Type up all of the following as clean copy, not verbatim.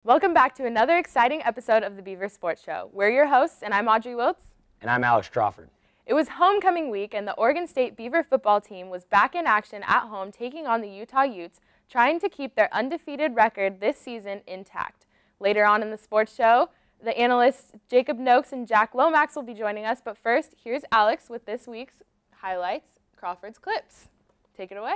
Welcome back to another exciting episode of the Beaver Sports Show. We're your hosts, and I'm Audrey Wiltz. And I'm Alex Crawford. It was homecoming week, and the Oregon State Beaver football team was back in action at home taking on the Utah Utes, trying to keep their undefeated record this season intact. Later on in the sports show, the analysts Jacob Noakes and Jack Lomax will be joining us, but first, here's Alex with this week's highlights, Crawford's Clips. Take it away.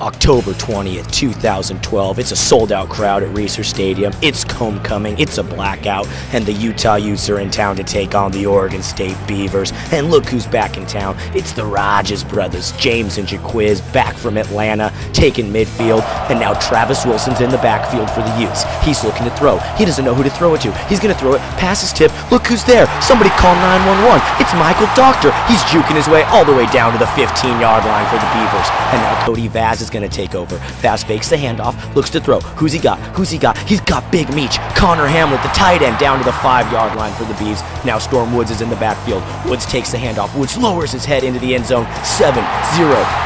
October 20th, 2012. It's a sold-out crowd at Reser Stadium. It's homecoming. It's a blackout. And the Utah Utes are in town to take on the Oregon State Beavers. And look who's back in town. It's the Rogers brothers, James and Jaquiz, back from Atlanta, taking midfield. And now Travis Wilson's in the backfield for the Utes. He's looking to throw. He doesn't know who to throw it to. He's going to throw it. Pass his tip. Look who's there. Somebody call 911. It's Michael Doctor. He's juking his way all the way down to the 15-yard line for the Beavers. And now Cody Vaz is going to take over. Vaz fakes the handoff, looks to throw. Who's he got? Who's he got? He's got Big Meech. Connor Hamlet, the tight end, down to the 5-yard line for the Beavs. Now Storm Woods is in the backfield. Woods takes the handoff. Woods lowers his head into the end zone. 7-0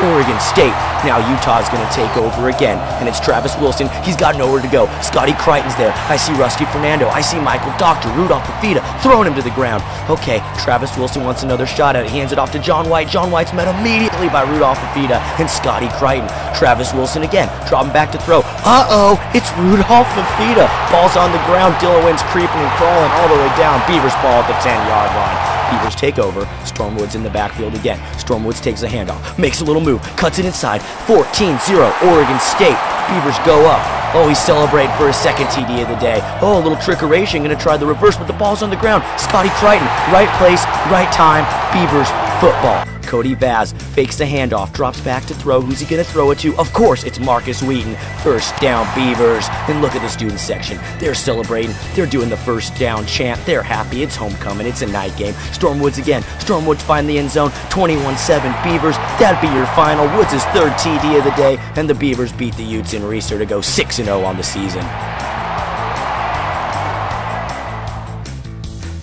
Oregon State. Now Utah's going to take over again. And it's Travis Wilson. He's got nowhere to go. Scotty Crichton's there. I see Rusty Fernando. I see Michael Doctor. Rudolph Fafita throwing him to the ground. Okay, Travis Wilson wants another shot at it. He hands it off to John White. John White's met immediately by Rudolph Fafita and Scotty Crichton. Travis Wilson again, dropping back to throw. Uh-oh, it's Rudolph Fafita. Ball's on the ground. Dillowin's creeping and crawling all the way down. Beavers ball at the 10-yard line. Beavers take over. Stormwood's in the backfield again. Stormwoods takes a handoff, makes a little move, cuts it inside. 14-0 Oregon State. Beavers go up. Oh, he's celebrating for his second TD of the day. Oh, a little trickeration. Going to try the reverse, but the ball's on the ground. Scotty Crichton, right place, right time. Beavers football. Cody Vaz fakes the handoff, drops back to throw. Who's he going to throw it to? Of course, it's Marcus Wheaton. First down, Beavers. And look at the student section. They're celebrating. They're doing the first down chant. They're happy. It's homecoming. It's a night game. Stormwoods again. Stormwoods find the end zone. 21-7 Beavers. That'd be your final. Woods' third TD of the day. And the Beavers beat the Utes in Reser to go 6-0 on the season.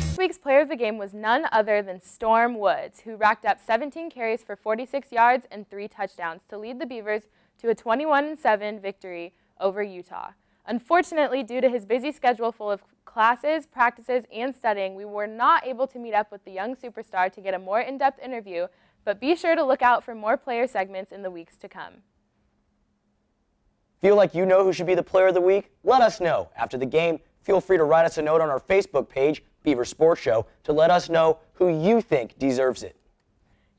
This week's player of the game was none other than Storm Woods, who racked up 17 carries for 46 yards and 3 touchdowns to lead the Beavers to a 21-7 victory over Utah. Unfortunately, due to his busy schedule full of classes, practices, and studying, we were not able to meet up with the young superstar to get a more in-depth interview, but be sure to look out for more player segments in the weeks to come. Feel like you know who should be the player of the week? Let us know. After the game, feel free to write us a note on our Facebook page, Beaver Sports Show, to let us know who you think deserves it.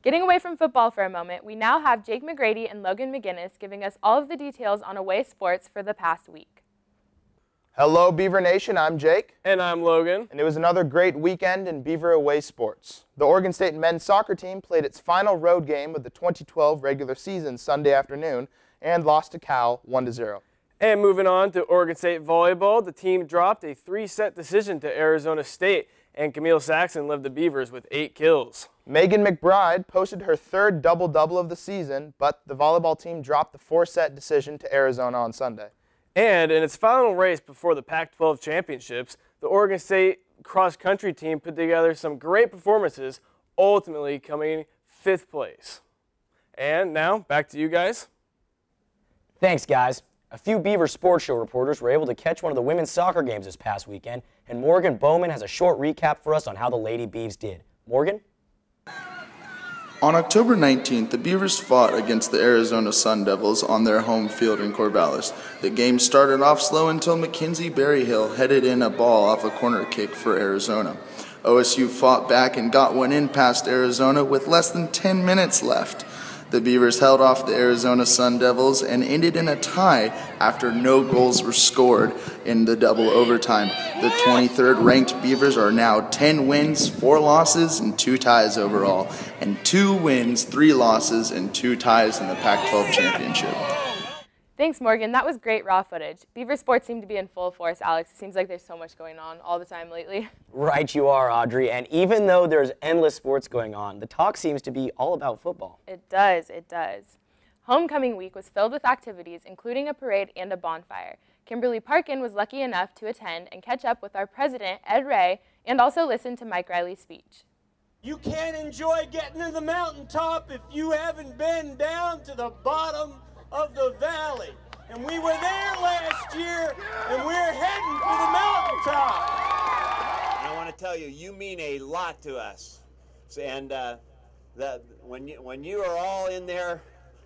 Getting away from football for a moment, we now have Jake McGrady and Logan McGinnis giving us all of the details on away sports for the past week. Hello, Beaver Nation. I'm Jake. And I'm Logan. And it was another great weekend in Beaver away sports. The Oregon State men's soccer team played its final road game of the 2012 regular season Sunday afternoon and lost to Cal 1-0. And moving on to Oregon State volleyball, the team dropped a 3-set decision to Arizona State, and Camille Saxon led the Beavers with 8 kills. Megan McBride posted her third double-double of the season, but the volleyball team dropped the 4-set decision to Arizona on Sunday. And in its final race before the Pac-12 championships, the Oregon State cross-country team put together some great performances, ultimately coming 5th place. And now, back to you guys. Thanks, guys. A few Beaver Sports Show reporters were able to catch one of the women's soccer games this past weekend, and Morgan Bowman has a short recap for us on how the Lady Beavs did. Morgan? On October 19th, the Beavers fought against the Arizona Sun Devils on their home field in Corvallis. The game started off slow until Mackenzie Berryhill headed in a ball off a corner kick for Arizona. OSU fought back and got one in past Arizona with less than 10 minutes left. The Beavers held off the Arizona Sun Devils and ended in a tie after no goals were scored in the double overtime. The 23rd ranked Beavers are now 10 wins, 4 losses, and 2 ties overall, and 2 wins, 3 losses, and 2 ties in the Pac-12 championship. Thanks, Morgan. That was great raw footage. Beaver sports seem to be in full force, Alex. It seems like there's so much going on all the time lately. Right you are, Audrey. And even though there's endless sports going on, the talk seems to be all about football. It does, it does. Homecoming week was filled with activities, including a parade and a bonfire. Kimberly Parkin was lucky enough to attend and catch up with our president, Ed Ray, and also listen to Mike Riley's speech. You can't enjoy getting to the mountaintop if you haven't been down to the bottom of the valley. And we were there last year, and we're heading for the mountaintop. And I want to tell you, you mean a lot to us. And when you are all in there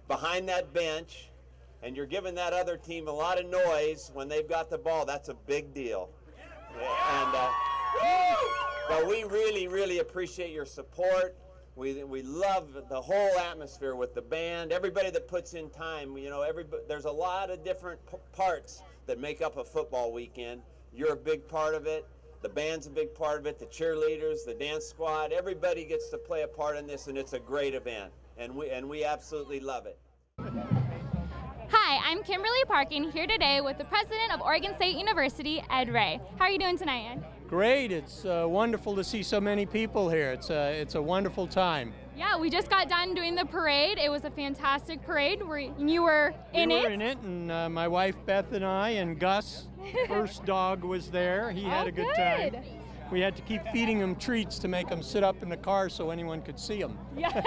behind that bench, and you're giving that other team a lot of noise when they've got the ball, that's a big deal. But we really, really appreciate your support. We love the whole atmosphere with the band, everybody that puts in time. You know, there's a lot of different parts that make up a football weekend. You're a big part of it. The band's a big part of it. The cheerleaders, the dance squad, everybody gets to play a part in this, and it's a great event. And we absolutely love it. Hi, I'm Kimberly Parkin, here today with the president of Oregon State University, Ed Ray. How are you doing tonight, Ed? Great. It's wonderful to see so many people here. It's a wonderful time. Yeah, we just got done doing the parade. It was a fantastic parade. You were in it? We were in it, and my wife Beth and I and Gus, first dog, was there. He had a good time. We had to keep feeding him treats to make him sit up in the car so anyone could see him. Yeah.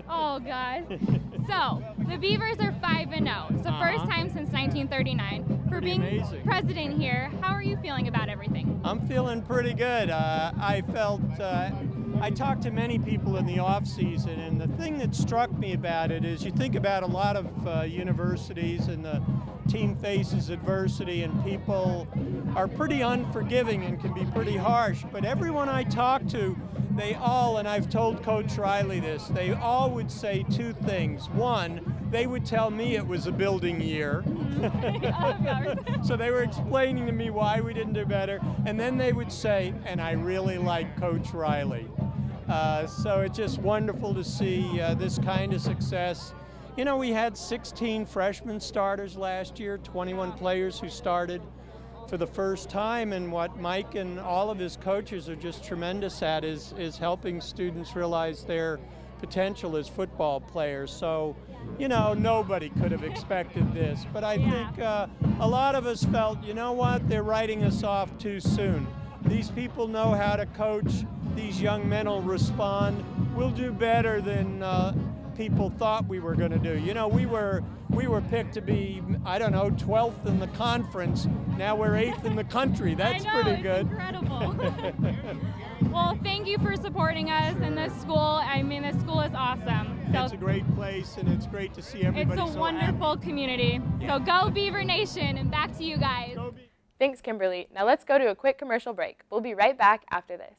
Oh, God. So, the Beavers are 5-0. It's the first time since 1939. For being amazing. President here, how are you feeling about everything? I'm feeling pretty good. I talked to many people in the off season, and the thing that struck me about it is you think about a lot of universities, and the team faces adversity, and people are pretty unforgiving and can be pretty harsh. But everyone I talked to, they all, and I've told Coach Riley this, they all would say two things. One, they would tell me it was a building year. So they were explaining to me why we didn't do better. And then they would say, and I really like Coach Riley. So it's just wonderful to see this kind of success. You know, we had 16 freshman starters last year, 21 players who started for the first time, and what Mike and all of his coaches are just tremendous at is helping students realize their potential as football players. So, you know, nobody could have expected this, but I think a lot of us felt, you know what, they're writing us off too soon. These people know how to coach. These young men will respond. We'll do better than people thought we were going to do. You know, we were picked to be, I don't know, 12th in the conference. Now we're 8th in the country. That's pretty good. Incredible. Well, thank you for supporting us in this school. I mean, this school is awesome. So it's a great place, and it's great to see everybody. It's a wonderful community. Yeah. So go Beaver Nation, and back to you guys. Thanks, Kimberly. Now let's go to a quick commercial break. We'll be right back after this.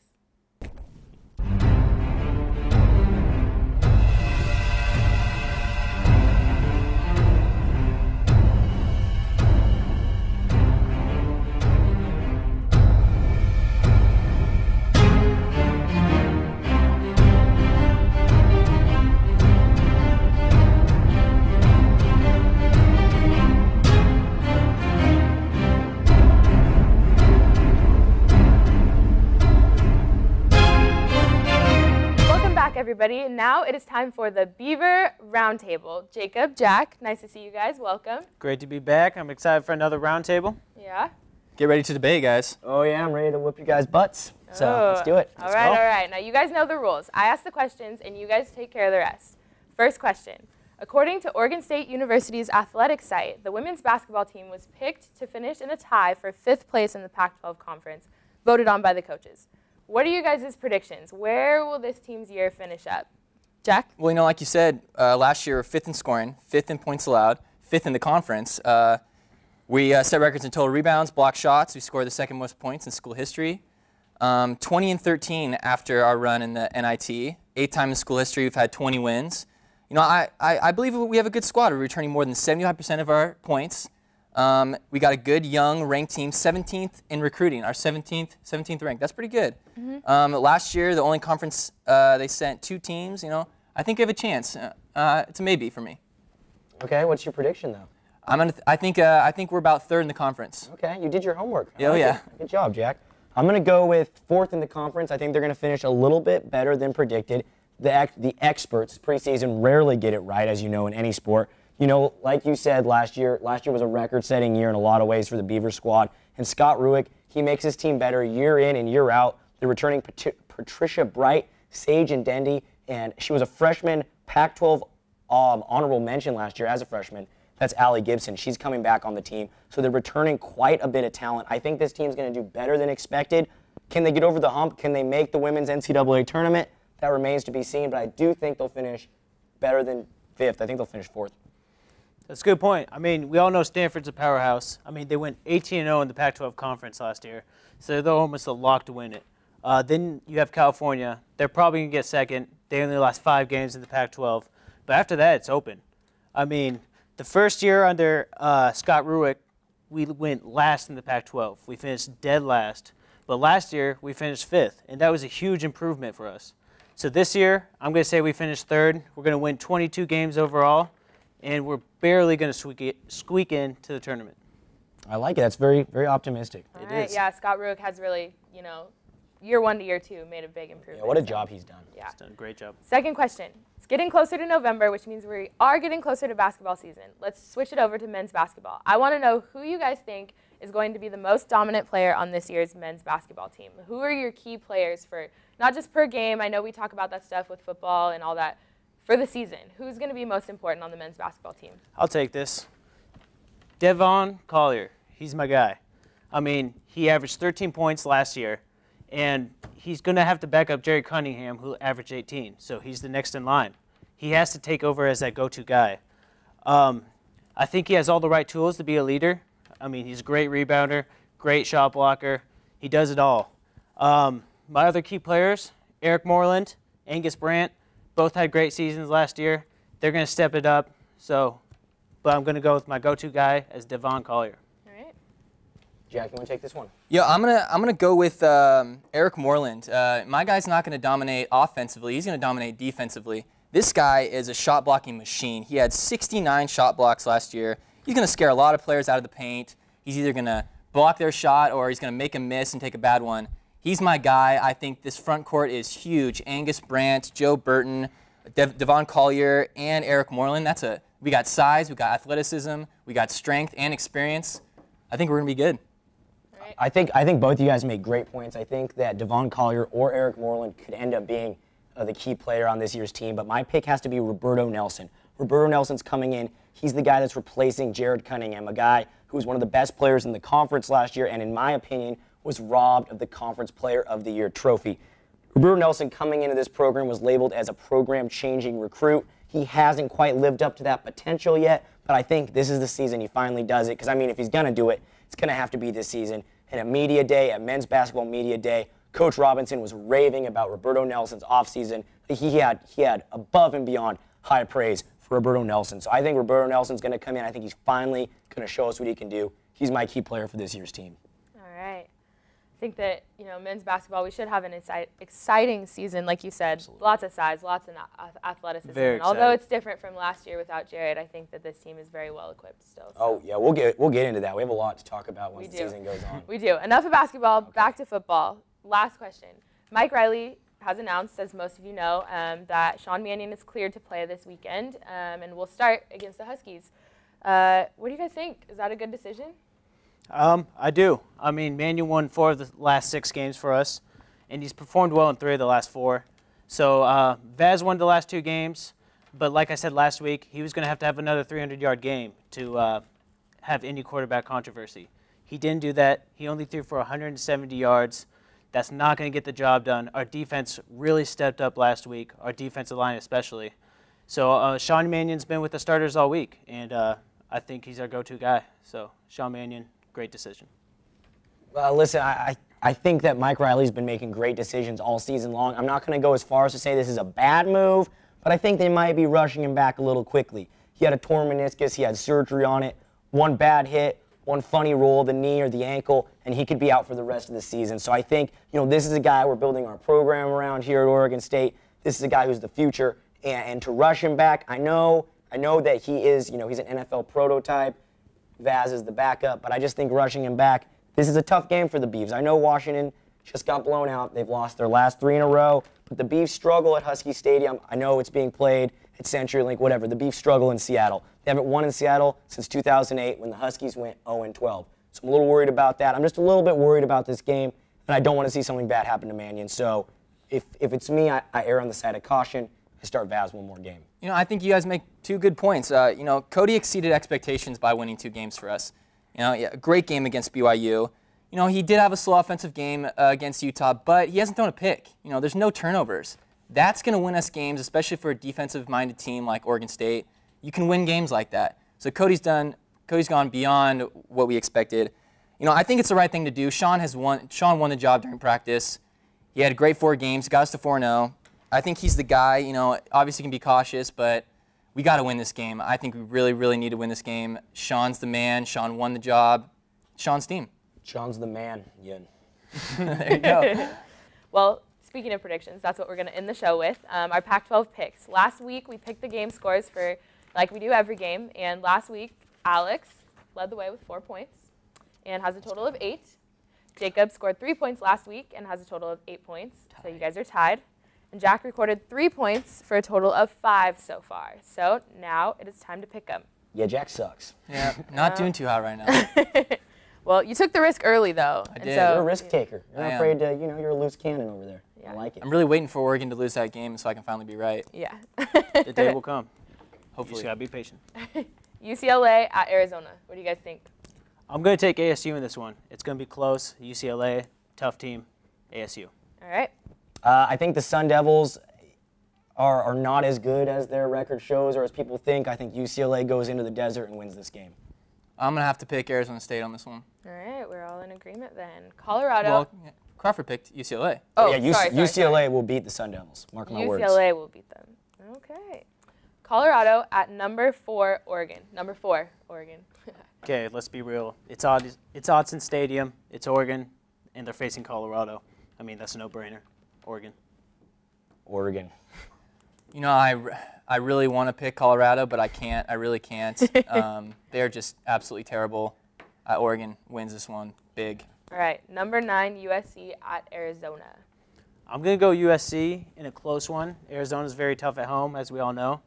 Everybody, now it is time for the Beaver Roundtable. Jacob, Jack, nice to see you guys. Welcome. Great to be back. I'm excited for another roundtable. Yeah. Get ready to debate, guys. Oh yeah, I'm ready to whoop your guys' butts. So let's do it. All right. Now you guys know the rules. I ask the questions and you guys take care of the rest. First question. According to Oregon State University's athletic site, the women's basketball team was picked to finish in a tie for 5th place in the Pac-12 conference, voted on by the coaches. What are you guys' predictions? Where will this team's year finish up? Jack? Well, you know, like you said, last year, 5th in scoring, 5th in points allowed, 5th in the conference. We set records in total rebounds, block shots. We scored the 2nd most points in school history. 20-13 after our run in the NIT. 8th time in school history, we've had 20 wins. You know, I believe we have a good squad. We're returning more than 75% of our points. We got a good, young, ranked team, 17th in recruiting, our 17th ranked. That's pretty good. Mm-hmm. Last year, the only conference, they sent 2 teams. You know, I think we have a chance. It's a maybe for me. Okay, what's your prediction, though? I think we're about 3rd in the conference. Okay, you did your homework. Oh, yeah. Good job, Jack. I'm going to go with 4th in the conference. I think they're going to finish a little bit better than predicted. The experts preseason rarely get it right, as you know, in any sport. You know, like you said, last year was a record-setting year in a lot of ways for the Beaver squad. And Scott Ruick, he makes his team better year in and year out. They're returning Patricia Bright, Sage and Dendy, and she was a freshman Pac-12 honorable mention last year as a freshman. That's Allie Gibson. She's coming back on the team. So they're returning quite a bit of talent. I think this team's going to do better than expected. Can they get over the hump? Can they make the women's NCAA tournament? That remains to be seen, but I do think they'll finish better than 5th. I think they'll finish 4th. That's a good point. I mean, we all know Stanford's a powerhouse. I mean, they went 18-0 in the Pac-12 conference last year, so they're almost a lock to win it. Then you have California. They're probably going to get second. They only lost 5 games in the Pac-12. But after that, it's open. I mean, the first year under Scott Rueck, we went last in the Pac-12. We finished dead last. But last year, we finished 5th, and that was a huge improvement for us. So this year, I'm going to say we finished 3rd. We're going to win 22 games overall, and we're barely going to squeak into the tournament. I like it. That's very, very optimistic. All right. Yeah, Scott Rueck has really, year 1 to year 2 made a big improvement. Yeah, what a job he's done. Yeah. He's done a great job. Second question. It's getting closer to November, which means we are getting closer to basketball season. Let's switch it over to men's basketball. I want to know who you guys think is going to be the most dominant player on this year's men's basketball team. Who are your key players for, not just per game, I know we talk about that stuff with football and all that, for the season? Who's going to be most important on the men's basketball team? I'll take this. Devon Collier. He's my guy. I mean, he averaged 13 points last year, and he's going to have to back up Jerry Cunningham, who averaged 18, so he's the next in line. He has to take over as that go-to guy. I think he has all the right tools to be a leader. I mean, he's a great rebounder, great shot blocker. He does it all. My other key players, Eric Moreland, Angus Brandt, both had great seasons last year. They're going to step it up, but I'm going to go with my go-to guy as Devon Collier. All right. Jack, you want to take this one? Yeah, I'm gonna go with Eric Moreland. My guy's not going to dominate offensively. He's going to dominate defensively. This guy is a shot blocking machine. He had 69 shot blocks last year. He's going to scare a lot of players out of the paint. He's either going to block their shot or he's going to make a miss and take a bad one. He's my guy. I think this front court is huge. Angus Brandt, Joe Burton, Devon Collier, and Eric Moreland. We got size, we got athleticism, we got strength and experience. I think we're going to be good. Right. I think both of you guys made great points. I think that Devon Collier or Eric Moreland could end up being the key player on this year's team, but my pick has to be Roberto Nelson. Roberto Nelson's coming in. He's the guy that's replacing Jared Cunningham, a guy who was one of the best players in the conference last year and, in my opinion, was robbed of the Conference Player of the Year trophy. Roberto Nelson coming into this program was labeled as a program-changing recruit. He hasn't quite lived up to that potential yet, but I think this is the season he finally does it, because, I mean, if he's going to do it, it's going to have to be this season. And at Media Day, at Men's Basketball Media Day, Coach Robinson was raving about Roberto Nelson's offseason. He had above and beyond high praise for Roberto Nelson. So I think Roberto Nelson's going to come in. I think he's finally going to show us what he can do. He's my key player for this year's team. All right. I think that, men's basketball, we should have an exciting season, like you said. Absolutely. Lots of size, lots of athleticism. Very exciting. Although it's different from last year without Jared, I think that this team is very well equipped still. So. Oh, yeah, we'll get into that. We have a lot to talk about once the season goes on. We do. Enough of basketball. Okay. Back to football. Last question. Mike Riley has announced, as most of you know, that Sean Mannion is cleared to play this weekend and will start against the Huskies. What do you guys think? Is that a good decision? I do. I mean, Mannion won 4 of the last 6 games for us, and he's performed well in 3 of the last 4. So Vaz won the last 2 games, but like I said last week, he was going to have another 300-yard game to have any quarterback controversy. He didn't do that. He only threw for 170 yards. That's not going to get the job done. Our defense really stepped up last week, our defensive line especially. So Sean Mannion's been with the starters all week, and I think he's our go-to guy. So Sean Mannion, great decision. Well, listen, I think that Mike Riley's been making great decisions all season long. I'm not going to go as far as to say this is a bad move, but I think they might be rushing him back a little quickly. He had a torn meniscus. He had surgery on it. One bad hit, one funny roll, the knee or the ankle, and he could be out for the rest of the season. So I think, this is a guy we're building our program around here at Oregon State. This is a guy who's the future, and to rush him back, I know that he is, he's an NFL prototype. Vaz is the backup, but I just think rushing him back, this is a tough game for the Beavs. I know Washington just got blown out. They've lost their last 3 in a row, but the Beavs struggle at Husky Stadium. I know it's being played at CenturyLink, whatever. The Beavs struggle in Seattle. They haven't won in Seattle since 2008 when the Huskies went 0-12. So I'm a little worried about that. I'm just a little bit worried about this game, and I don't want to see something bad happen to Mannion. So if it's me, I err on the side of caution. and start Vaz one more game. You know, I think you guys make two good points. You know, Cody exceeded expectations by winning 2 games for us. You know, yeah, a great game against BYU. You know, he did have a slow offensive game against Utah, but he hasn't thrown a pick. You know, there's no turnovers. That's going to win us games, especially for a defensive-minded team like Oregon State. You can win games like that. So Cody's gone beyond what we expected. You know, I think it's the right thing to do. Sean won the job during practice. He had a great 4 games, got us to 4-0. I think he's the guy. You know, obviously can be cautious, but we got to win this game. I think we really, really need to win this game. Sean's the man. Sean won the job. Sean's team. Sean's the man, Yin. There you go. Well, speaking of predictions, that's what we're going to end the show with. Our Pac-12 picks. Last week, we picked the game scores for, like we do every game. And last week, Alex led the way with 4 points and has a total of 8. Jacob scored 3 points last week and has a total of 8 points. So you guys are tied. And Jack recorded 3 points for a total of 5 so far. So now it is time to pick them. Yeah, Jack sucks. Yeah, not doing too hot right now. Well, you took the risk early, though. I did. You're a risk taker. You're not afraid to, you know, you're a loose cannon over there. Yeah. I like it. I'm really waiting for Oregon to lose that game so I can finally be right. Yeah. The day will come. Hopefully. You just gotta be patient. UCLA at Arizona. What do you guys think? I'm going to take ASU in this one. It's going to be close. UCLA, tough team. ASU. All right. I think the Sun Devils are not as good as their record shows or as people think. I think UCLA goes into the desert and wins this game. I'm going to have to pick Arizona State on this one. All right. We're all in agreement then. Colorado. Well, yeah, Crawford picked UCLA. Oh, yeah, sorry, UCLA will beat the Sun Devils. Mark my words. UCLA will beat them. Okay. Colorado at number 4, Oregon. Number 4, Oregon. Okay, let's be real. It's Autzen Stadium. It's Oregon, and they're facing Colorado. I mean, that's a no-brainer. Oregon. Oregon. You know, I really want to pick Colorado, but I can't. I really can't. They're just absolutely terrible. Oregon wins this one big. All right. Number 9, USC at Arizona. I'm going to go USC in a close one. Arizona's very tough at home, as we all know.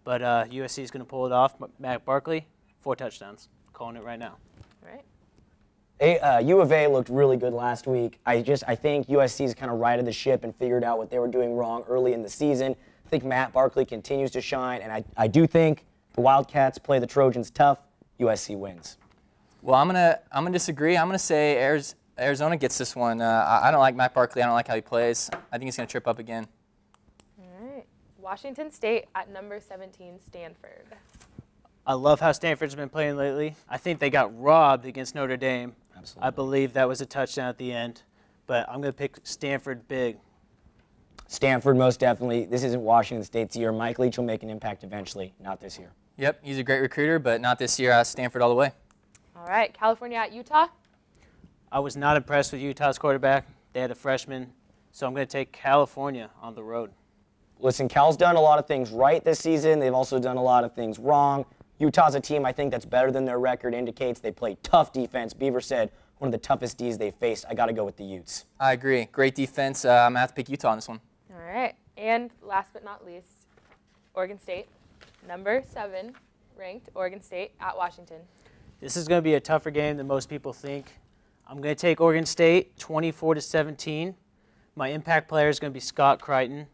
But USC is going to pull it off. Matt Barkley, 4 touchdowns. Calling it right now. All right. U of A looked really good last week. I think USC's kind of righted the ship and figured out what they were doing wrong early in the season. I think Matt Barkley continues to shine, and I do think the Wildcats play the Trojans tough. USC wins. Well, I'm gonna disagree. I'm gonna say Arizona gets this one. I don't like Matt Barkley. I don't like how he plays. I think he's gonna trip up again. All right. Washington State at number 17, Stanford. I love how Stanford's been playing lately. I think they got robbed against Notre Dame. Absolutely. I believe that was a touchdown at the end. But I'm going to pick Stanford big. Stanford, most definitely. This isn't Washington State's year. Mike Leach will make an impact eventually, not this year. Yep, he's a great recruiter, but not this year. Stanford all the way. All right. California at Utah. I was not impressed with Utah's quarterback. They had a freshman. So I'm going to take California on the road. Listen, Cal's done a lot of things right this season. They've also done a lot of things wrong. Utah's a team I think that's better than their record indicates. They play tough defense. Beaver said one of the toughest Ds they've faced. I got to go with the Utes. I agree. Great defense. I'm going to have to pick Utah on this one. All right. And last but not least, Oregon State. Number 7 ranked Oregon State at Washington. This is going to be a tougher game than most people think. I'm going to take Oregon State 24-17. My impact player is going to be Scott Crichton.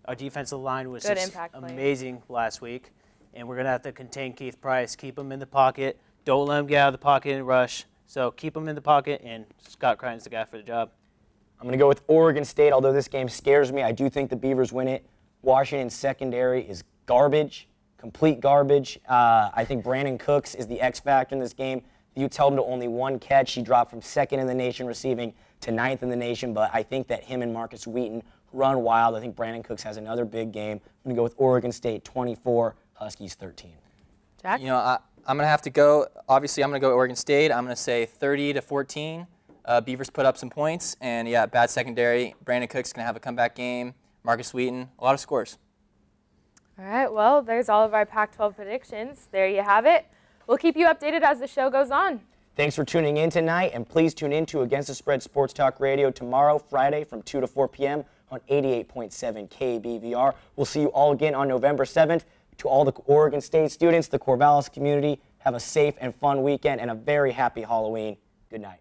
Our defensive line was just amazing last week. And we're going to have to contain Keith Price, keep him in the pocket. Don't let him get out of the pocket and rush. So keep him in the pocket, and Scott Crichton's the guy for the job. I'm going to go with Oregon State, although this game scares me. I do think the Beavers win it. Washington's secondary is garbage, complete garbage. I think Brandon Cooks is the X factor in this game. The Utes held him to only 1 catch. He dropped from 2nd in the nation receiving to 9th in the nation, but I think that him and Marcus Wheaton run wild. I think Brandon Cooks has another big game. I'm going to go with Oregon State 24, Huskies 13. Jack? You know, I'm going to have to go, obviously I'm going to go Oregon State. I'm going to say 30-14. Beavers put up some points, and yeah, bad secondary. Brandon Cook's going to have a comeback game. Marcus Wheaton, a lot of scores. All right, well, there's all of our Pac-12 predictions. There you have it. We'll keep you updated as the show goes on. Thanks for tuning in tonight, and please tune in to Against the Spread Sports Talk Radio tomorrow, Friday, from 2 to 4 p.m. on 88.7 KBVR. We'll see you all again on November 7th. To all the Oregon State students, the Corvallis community, have a safe and fun weekend and a very happy Halloween. Good night.